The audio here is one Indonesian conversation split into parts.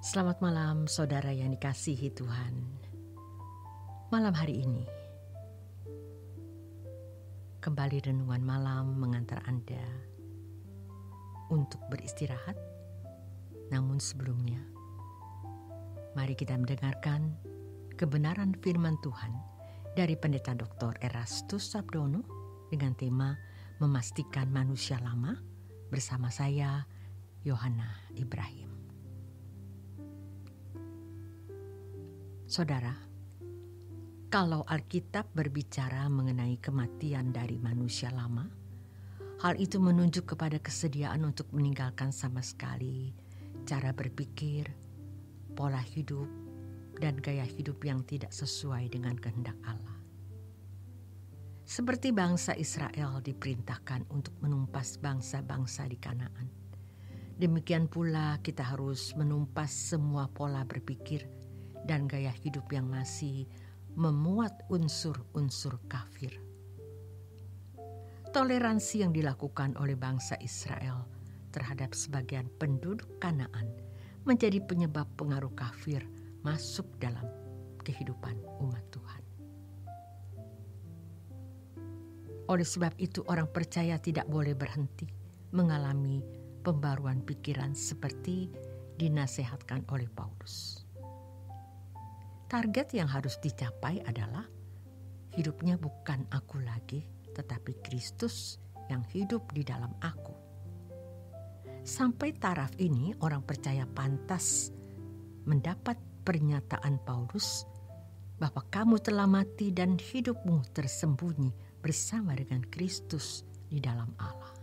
Selamat malam saudara yang dikasihi Tuhan. Malam hari ini kembali renungan malam mengantar Anda untuk beristirahat. Namun sebelumnya, mari kita mendengarkan kebenaran firman Tuhan dari Pendeta Dr. Erastus Sabdono dengan tema Memastikan Manusia Lama bersama saya, Yohana Ibrahim. Saudara, kalau Alkitab berbicara mengenai kematian dari manusia lama, hal itu menunjuk kepada kesediaan untuk meninggalkan sama sekali cara berpikir, pola hidup, dan gaya hidup yang tidak sesuai dengan kehendak Allah. Seperti bangsa Israel diperintahkan untuk menumpas bangsa-bangsa di Kanaan, demikian pula kita harus menumpas semua pola berpikir dan gaya hidup yang masih memuat unsur-unsur kafir. Toleransi yang dilakukan oleh bangsa Israel terhadap sebagian penduduk Kanaan menjadi penyebab pengaruh kafir masuk dalam kehidupan umat Tuhan. Oleh sebab itu, orang percaya tidak boleh berhenti mengalami pembaruan pikiran seperti dinasihatkan oleh Paulus. Target yang harus dicapai adalah hidupnya bukan aku lagi, tetapi Kristus yang hidup di dalam aku. Sampai taraf ini, orang percaya pantas mendapat pernyataan Paulus bahwa kamu telah mati dan hidupmu tersembunyi bersama dengan Kristus di dalam Allah.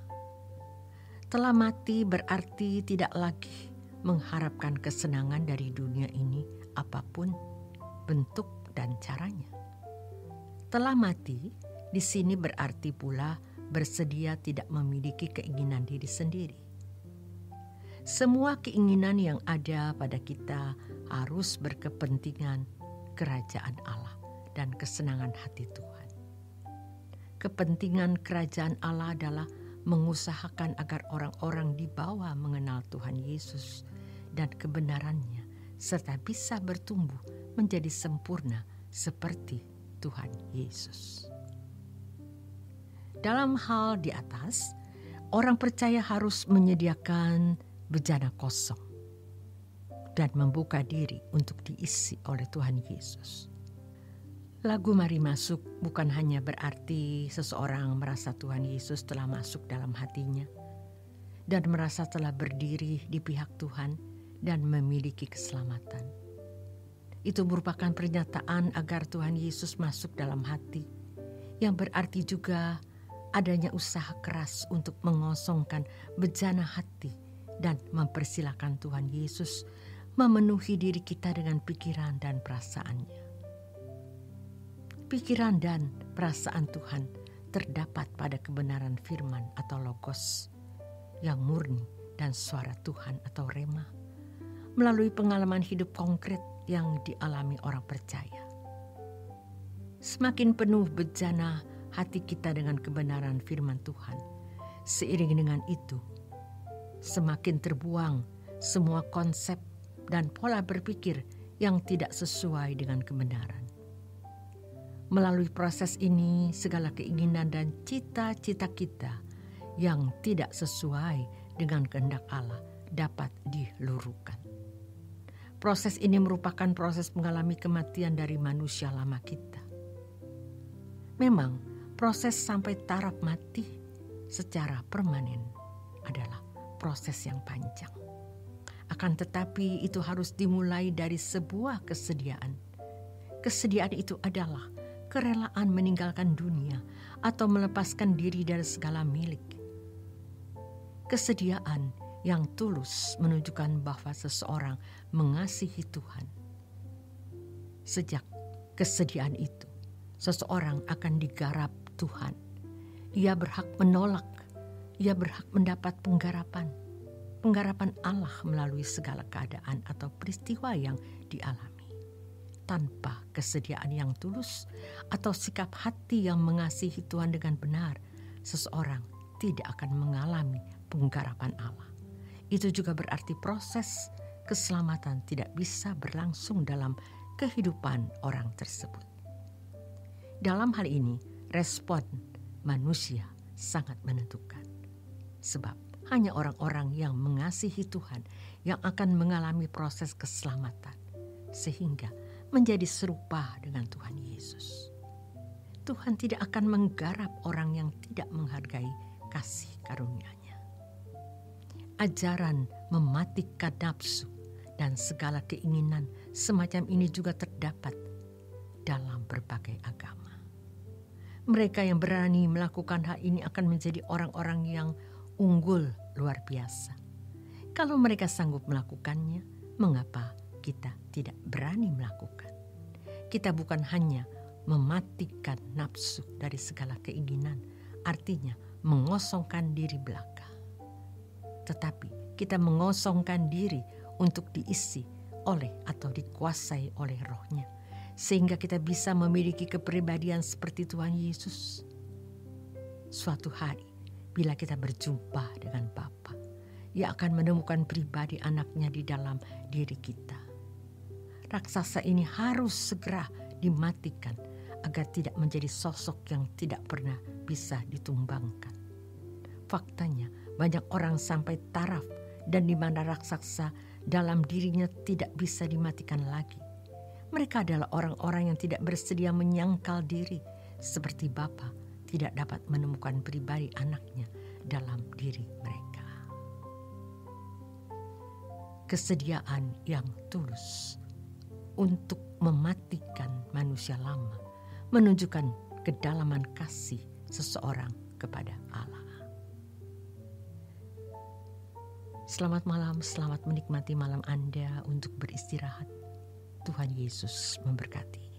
Telah mati berarti tidak lagi mengharapkan kesenangan dari dunia ini apapun bentuk dan caranya. Telah mati di sini berarti pula bersedia tidak memiliki keinginan diri sendiri. Semua keinginan yang ada pada kita harus berkepentingan kerajaan Allah dan kesenangan hati Tuhan. Kepentingan kerajaan Allah adalah mengusahakan agar orang-orang dibawa mengenal Tuhan Yesus dan kebenarannya, serta bisa bertumbuh menjadi sempurna seperti Tuhan Yesus. Dalam hal di atas, orang percaya harus menyediakan bejana kosong dan membuka diri untuk diisi oleh Tuhan Yesus. Lagu Mari Masuk bukan hanya berarti seseorang merasa Tuhan Yesus telah masuk dalam hatinya dan merasa telah berdiri di pihak Tuhan dan memiliki keselamatan. Itu merupakan pernyataan agar Tuhan Yesus masuk dalam hati, yang berarti juga adanya usaha keras untuk mengosongkan bejana hati dan mempersilakan Tuhan Yesus memenuhi diri kita dengan pikiran dan perasaannya. Pikiran dan perasaan Tuhan terdapat pada kebenaran firman atau logos yang murni dan suara Tuhan atau rema melalui pengalaman hidup konkret yang dialami orang percaya. Semakin penuh bejana hati kita dengan kebenaran firman Tuhan, seiring dengan itu, semakin terbuang semua konsep dan pola berpikir yang tidak sesuai dengan kebenaran. Melalui proses ini, segala keinginan dan cita-cita kita yang tidak sesuai dengan kehendak Allah dapat diluruhkan. Proses ini merupakan proses mengalami kematian dari manusia lama kita. Memang, proses sampai taraf mati secara permanen adalah proses yang panjang. Akan tetapi itu harus dimulai dari sebuah kesediaan. Kesediaan itu adalah kerelaan meninggalkan dunia atau melepaskan diri dari segala milik. Kesediaan yang tulus menunjukkan bahwa seseorang mengasihi Tuhan. Sejak kesediaan itu, seseorang akan digarap Tuhan. Ia berhak menolak, ia berhak mendapat penggarapan Allah melalui segala keadaan atau peristiwa yang dialami. Tanpa kesediaan yang tulus atau sikap hati yang mengasihi Tuhan dengan benar, seseorang tidak akan mengalami penggarapan Allah. Itu juga berarti proses keselamatan tidak bisa berlangsung dalam kehidupan orang tersebut. Dalam hal ini, respon manusia sangat menentukan. Sebab hanya orang-orang yang mengasihi Tuhan yang akan mengalami proses keselamatan, sehingga menjadi serupa dengan Tuhan Yesus. Tuhan tidak akan menggarap orang yang tidak menghargai kasih karunia-Nya. Ajaran mematikan nafsu dan segala keinginan semacam ini juga terdapat dalam berbagai agama. Mereka yang berani melakukan hal ini akan menjadi orang-orang yang unggul luar biasa. Kalau mereka sanggup melakukannya, mengapa kita tidak berani melakukan? Kita bukan hanya mematikan nafsu dari segala keinginan, artinya mengosongkan diri belaka. Tetapi kita mengosongkan diri untuk diisi oleh atau dikuasai oleh Roh-Nya, sehingga kita bisa memiliki kepribadian seperti Tuhan Yesus. Suatu hari, bila kita berjumpa dengan Bapa, Ia akan menemukan pribadi anaknya di dalam diri kita. Raksasa ini harus segera dimatikan agar tidak menjadi sosok yang tidak pernah bisa ditumbangkan. Faktanya, banyak orang sampai taraf dan di mana raksasa dalam dirinya tidak bisa dimatikan lagi. Mereka adalah orang-orang yang tidak bersedia menyangkal diri, seperti Bapa tidak dapat menemukan pribadi anaknya dalam diri mereka. Kesediaan yang tulus untuk mematikan manusia lama menunjukkan kedalaman kasih seseorang kepada Allah. Selamat malam, selamat menikmati malam Anda untuk beristirahat. Tuhan Yesus memberkati.